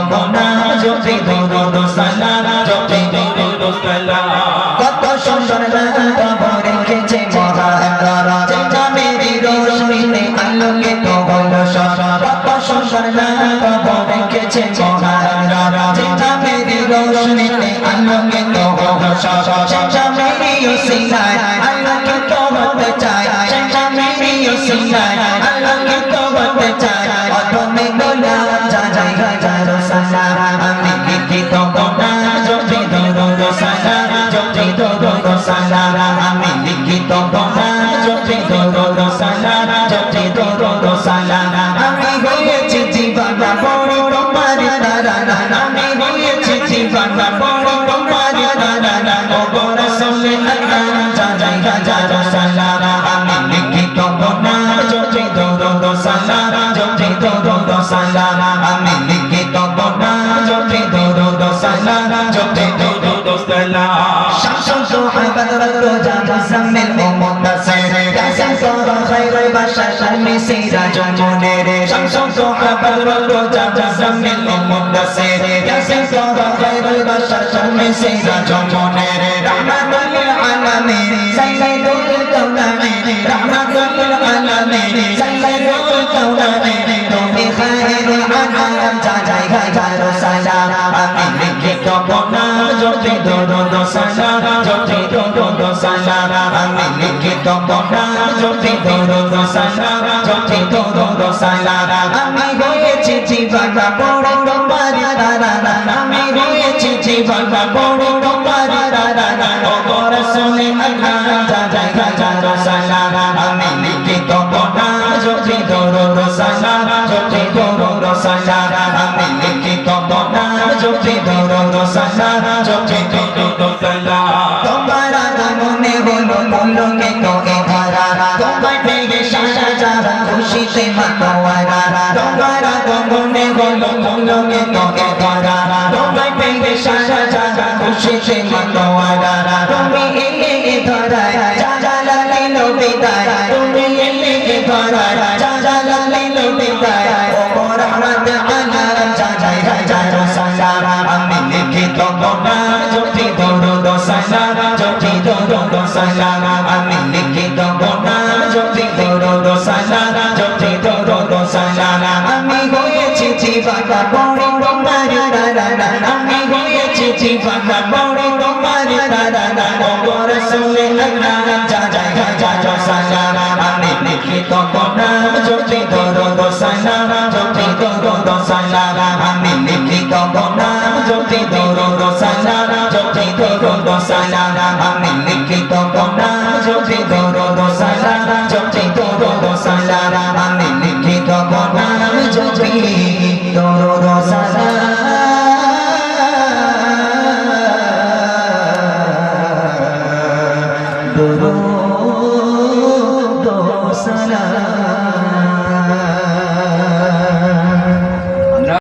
গোনা জপি দরুদ সালাম জপি দরুদ সালাম কত সুন্দর নাম রেখেছে মহান যেটা মেরি রোশনীতে আলোকিত হলো সব কত সুন্দর নাম রেখেছে মহান যেটা মেরি রোশনীতে আলোকিত হলো সব যেটা মেরি ওসিলায় আলোকিত হতে চায় যেটা মেরি ওসিলায় আলোকিত হতে চায় অতমে গোনা জানাই হাজারো সালাম আমি লিখিত গোনা জপি দরুদ সালাম জপি দরুদ সালাম আমি লিখিত গোনা জপি দরুদ সালাম জপি দরুদ সালাম আমি হয়েছি জীবন বড় তোমার তারানা আমি হয়েছি জীবন বড় তোমার তারানা ও রাসূল আল্লাহ জানাই হাজারো সালাম আমি লিখিত গোনা জপি দরুদ সালাম জপি দরুদ সালাম আমি লিখিত গোনা জপি দরুদ সালাম জপি দরুদ সালাম শামসুল সুহাবাত রোজা মুসাম্মিল ও মুতাসির ইয়াসিন সারা খায়রুল বাশার শামি সিরাজুল মুনির শামসুল সুহাবাত রোজা মুসাম্মিল ও মুতাসির ইয়াসিন সারা খায়রুল বাশার শামি সিরাজুল মুনির রাহমাতুল লিল আলামিন সাইয়্যিদুল কাওনাইন রাহমাতুল আলামিন সাইয়্যিদুল কাওনাইন তুমি খায়রুল আনাম জানাই হাজারো সালাম আমি লিখিত গোনা জপি দরুদ সালাম জপি দরুদ সালাম আমি লিখিত গোনা জপি দরুদ সালাম জপি দরুদ সালাম আমি হয়েছি জীবন বড় তোমার তারানা আমি হয়েছি জীবন বড় তোমার তারানা ও রাসূল আল্লাহ জানাই হাজারো সালাম আমি লিখিত গোনা জপি দরুদ সালাম জপি দরুদ সালাম আমি লিখিত গোনা জপি দরুদ সালাম জপি দরুদ সালাম তোমার আগমনে হলো মুলুকে তো এধারা তোমার পেয়ে সারা যারা খুশিতে মাতোয়ারা তোমার আগমনে হলো মুলুকে তো এধারা তোমার পেয়ে সারা যারা খুশিতে মাতোয়ারা তুমি এলে ধরায় জালালিল বিদায় তুমি এলে ধরায় জালালিল বিদায় ও রহমত আলাম জানাই হাজারো সালাম আমি লিখিত গোনা জপি দরুদ সালাম জপি দরুদ সালাম আমি লিখিত গোনা জপি দরুদ সালাম জপি দরুদ সালাম আমি হয়েছি জীবন বড় তোমার তারানা আমি হয়েছি জীবন বড় তোমার তারানা ও রাসূল আল্লাহ জানাই হাজারো সালাম আমি লিখিত গোনা জপি দরুদ সালাম জপি দরুদ সালাম আমি লিখিত গোনা জপি দরুদ সালাম জপি দরুদ সালাম আমি লিখিত গোনা জপি দরুদ সালাম জপি দরুদ সালাম আমি লিখিত গোনা জপি দরুদ সালাম দরুদ সালাম